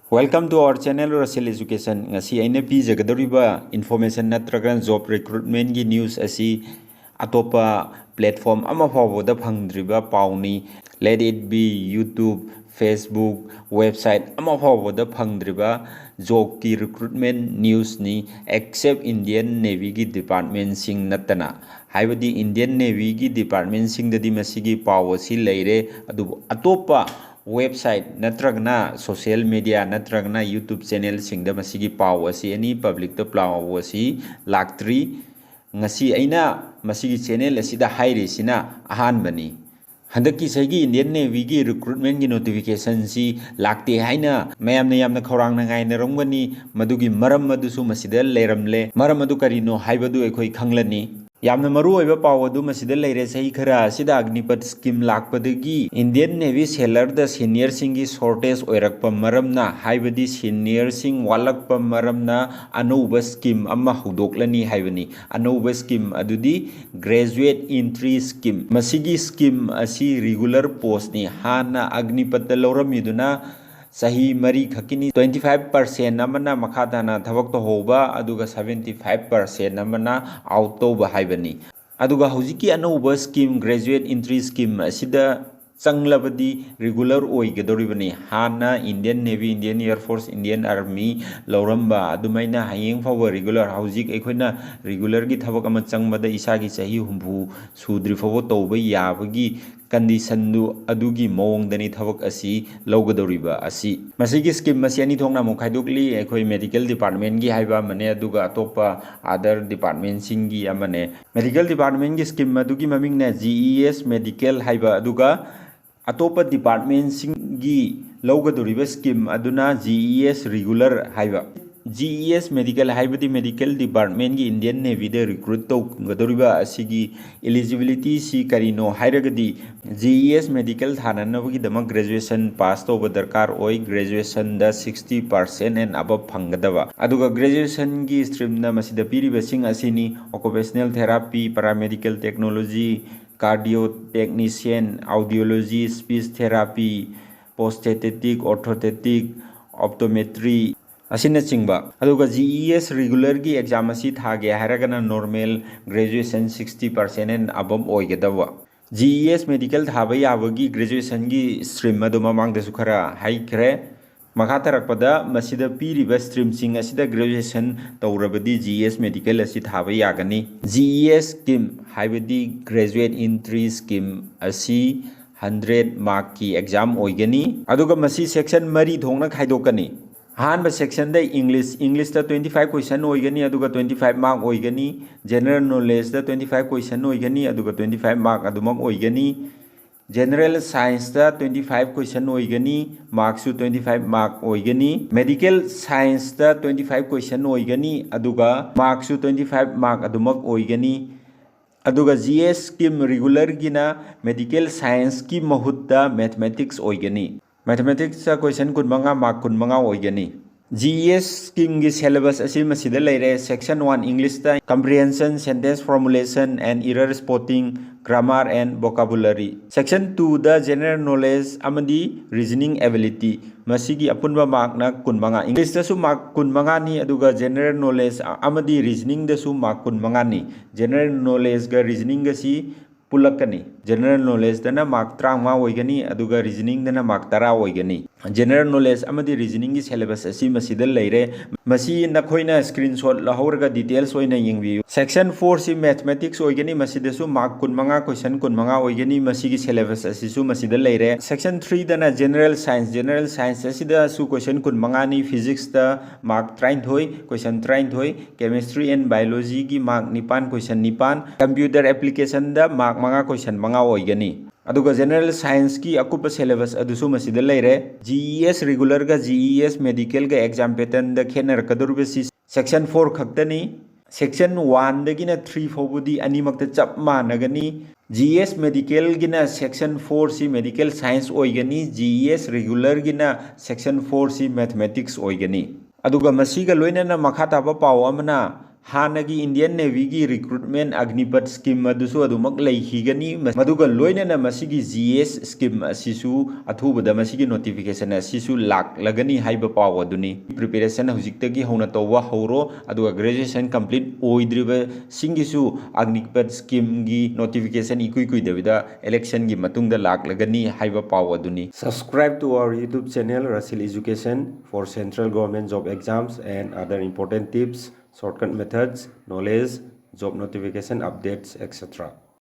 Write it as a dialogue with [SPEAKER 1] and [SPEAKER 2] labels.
[SPEAKER 1] Welcome to our channel Rasil Education. Ngasi aina pijagadoriba information natraga job recruitment gi news asi atopa platform ama fawboda phangdriba pauni. Let it be YouTube, Facebook, website ama fawboda phangdriba job ki recruitment news ni except Indian Navy gi department sing natana. Haibadi Indian Navy gi department sing dadi masigi pawasi leire adu atopa website natragna social media natragna YouTube channel singda masigi paw asi ani public to paw asi laktri ngasi aina masigi channel asida hairi sina ahan bani handaki sagi Indian Navy gi recruitment gi notification si lakte haina mayamna yamna khorang na ngai na romgani madugi maram madusu masida leramle maram adu karino haibadu ekhoi khanglani yamna maru oiba paw adu masida leire sahi khara sida Agniveer scheme lakpadagi Indian Navy sailor da senior singi shortage oirakpa maramna haibadi senior sing walakpa maramna anouba scheme amma hudoklani haibani anouba scheme adudi graduate entry scheme masigi scheme asi regular post ni hana Agniveer lauramiduna sahi mari khakini 25% namana makhadana thabak to hoba aduga 75% namana auto ba haibani aduga hujiki anouba scheme graduate entry scheme asida changlabadi regular oigadoribani hana Indian Navy Indian Airforce Indian Army lauramba adumaina hayeng fawa regular hujik ekhona regular gi thabak ama changmada isagi sahi humbu sudri fawo toba yabagi condition du adugi mawongdani thabak asi lawgadoriba asi masigi scheme masiani thongna mokhaidukli ekhoi medical department gi haiba mane aduga atopa other department singi amane medical department gi scheme adugi mamingna GES medical haiba aduga atopa department singi lawgadoriba scheme aduna GES regular haiba GES medical haibadi medical department gi Indian Navy da recruit to gadoriba asigi eligibility si karino hairagadi GES medical thananabagi dama graduation pass to darkar oi graduation da 60% and above phangadaba aduga graduation gi stream na masida piriba sing asini occupational therapy paramedical technology cardio technician audiology speech therapy prosthetic orthotic optometry asina chingba aduga GES regular gi exam asi thage haragana normal graduation 60% and above oigadawa GES medical thaba yabagi graduation gi stream adu mamang da sukhara haikre makatarakpada masida piriba stream sing asida graduation tawrabadi GES medical asi thaba yagani GES scheme haibadi graduate entry scheme asi 100 mark ki exam oigani aduga masi section mari thongna khaidokani Hanba section da English da 25 question oigani aduga 25 mark oigani general knowledge da 25 question oigani aduga 25 mark adumak oigani general science da 25 question oigani marks su 25 mark oigani medical science da 25 question oigani aduga marks su 25 mark adumak oigani aduga GES scheme regular gina medical science ki mahutta mathematics oigani mathematics question kunmanga mark kunmanga oigani GES scheme gi syllabus asi masida leire section 1 English da comprehension sentence formulation and error spotting grammar and vocabulary section 2 da general knowledge amadi reasoning ability masigi apunba mark na kunmanga English da su mark kunmanga ni aduga general knowledge amadi reasoning da su mark kunmanga ni general knowledge ga reasoning ga si pulakani general knowledge dana mark 35 oigani aduga reasoning dana mark 10 oigani general knowledge amadi reasoning gi syllabus asi masida leire masi nakhoina screenshot lahorga details oina yengbi section 4 si mathematics oigani masida su mark 15 question 15 oigani masi gi syllabus asi su masida leire section 3 dana general science asida su question 15 ni physics da mark 33 question 33 chemistry and biology gi mark 9 question 9 computer application da mark manga question manga oigani aduga general science ki akupa syllabus adusu masida leire GES regular ga GES medical ga exam pattern da khenar kadurbe si section 4 khaktani section 1 dagina 3 fobudi animakta chap managani GES medical gina section 4 si medical science oigani GES regular gina section 4 si mathematics oigani aduga masiga loinana makhata ba paw amana ꯍꯥꯟꯅꯒꯤ Indian ꯅꯦꯚꯤꯒꯤ recruitment ꯑꯒꯅꯤꯄꯠ scheme ꯑꯗꯨꯁꯨ ꯑꯗꯨꯃꯛ ꯂꯩꯈꯤꯒꯅꯤ ꯃꯗꯨꯒ ꯂꯣꯏꯅꯅ ꯃꯁꯤꯒꯤ GES scheme ꯑꯁꯤꯁꯨ ꯑꯊꯨꯕꯗ ꯃꯁꯤꯒꯤ notification ꯑꯁꯤꯁꯨ ꯂꯥꯛꯂꯒꯅꯤ ꯍꯥꯏꯕ ꯄꯥꯎ ꯑꯗꯨꯅꯤ ꯄ꯭ꯔꯤꯄꯦꯔꯦꯁꯟ ꯍꯧꯖꯤꯛꯇꯒꯤ ꯍꯧꯅ ꯇꯧꯕ ꯍꯧꯔꯣ ꯑꯗꯨꯒ ꯒ꯭ꯔꯦꯖꯨꯑꯦꯁꯟ ꯀꯝꯄ꯭ꯂꯤꯠ ꯑꯣꯏꯗ꯭ꯔꯤꯕꯁꯤꯡꯒꯤꯁꯨ ꯑꯒꯅꯤꯄꯠ ꯁ꯭ꯀꯤꯝꯒꯤ ꯅꯣꯇꯤꯐꯤꯀꯦꯁꯟ ꯏꯀꯨꯏ ꯀꯨꯏꯗꯕꯤꯗ ꯏꯂꯦꯛꯁꯟꯒꯤ ꯃꯇꯨꯡꯗ ꯂꯥꯛꯂꯒꯅꯤ ꯍꯥꯏꯕ ꯄꯥꯎ ꯑꯗꯨꯅꯤ
[SPEAKER 2] Subscribe to our YouTube channel Rasil Education for central government job exams and other important tips, shortcut methods, knowledge, job notification updates, etc.